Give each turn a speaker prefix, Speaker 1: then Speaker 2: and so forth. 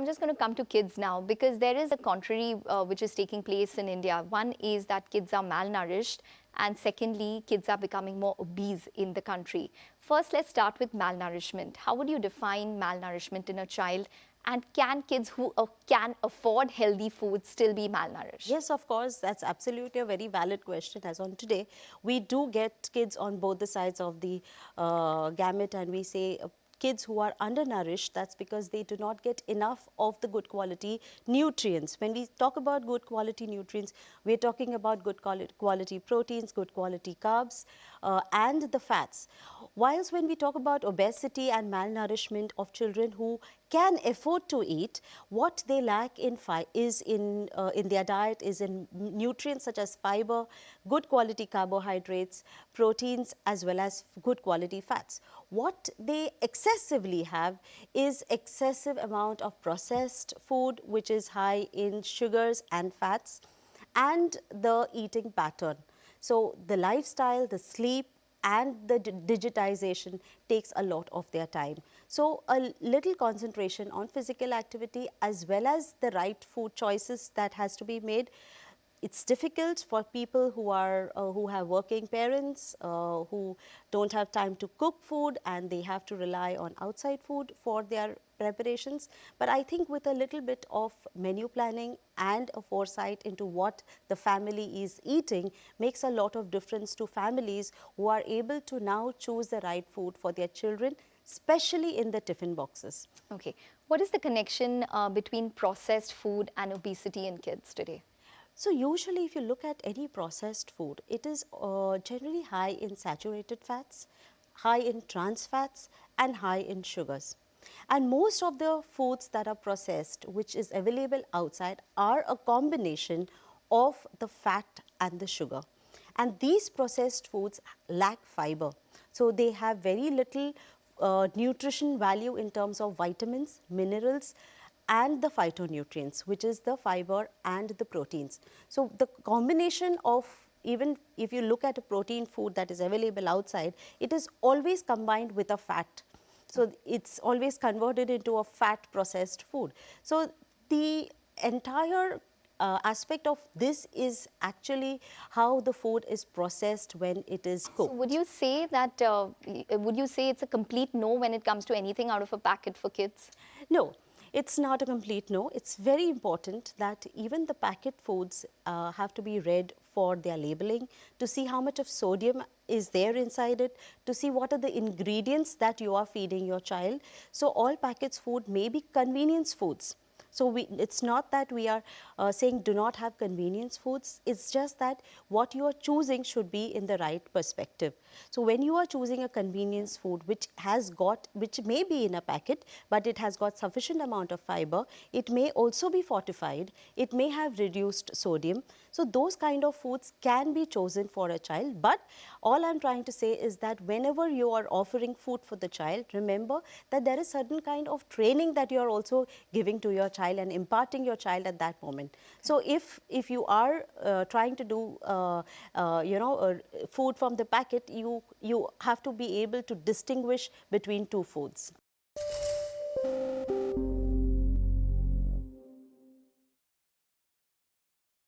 Speaker 1: I'm just going to come to kids now, because there is a contrary which is taking place in India. One is that kids are malnourished, and secondly, kids are becoming more obese in the country. First, let's start with malnourishment. How would you define malnourishment in a child? And can kids who can afford healthy food still be malnourished?
Speaker 2: Yes, of course, that's absolutely a very valid question. As on today, we do get kids on both the sides of the gamut, and we say kids who are undernourished, that's because they do not get enough of the good quality nutrients. When we talk about good quality nutrients, we're talking about good quality proteins, good quality carbs, and the fats. Whilst when we talk about obesity and malnourishment of children who can afford to eat, what they lack in their diet is in nutrients such as fiber, good quality carbohydrates, proteins, as well as good quality fats. What they excessively have is excessive amount of processed food, which is high in sugars and fats, and the eating pattern. So the lifestyle, the sleep, and the digitization takes a lot of their time. So a little concentration on physical activity as well as the right food choices that has to be made. It's difficult for people who have working parents, who don't have time to cook food, and they have to rely on outside food for their preparations. But I think with a little bit of menu planning and a foresight into what the family is eating makes a lot of difference to families who are able to now choose the right food for their children, especially in the tiffin boxes.
Speaker 1: Okay. What is the connection between processed food and obesity in kids today?
Speaker 2: So usually if you look at any processed food, it is generally high in saturated fats, high in trans fats, and high in sugars. And most of the foods that are processed, which is available outside, are a combination of the fat and the sugar. And these processed foods lack fiber. So they have very little nutrition value in terms of vitamins, minerals, and the phytonutrients, which is the fiber and the proteins. So the combination of, even if you look at a protein food that is available outside, it is always combined with a fat. So it's always converted into a fat processed food. So the entire aspect of this is actually how the food is processed when it is cooked.
Speaker 1: So would you say that, it's a complete no when it comes to anything out of a packet for kids?
Speaker 2: No. It's not a complete no. It's very important that even the packet foods have to be read for their labeling, to see how much of sodium is there inside it, to see what are the ingredients that you are feeding your child. So all packets food may be convenience foods. So it's not that we are saying do not have convenience foods. It's just that what you are choosing should be in the right perspective. So when you are choosing a convenience food which may be in a packet, but it has got sufficient amount of fiber, it may also be fortified, it may have reduced sodium. So those kind of foods can be chosen for a child. But all I'm trying to say is that whenever you are offering food for the child, remember that there is certain kind of training that you are also giving to your child and imparting your child at that moment. So if you are trying to do food from the packet, you have to be able to distinguish between two foods.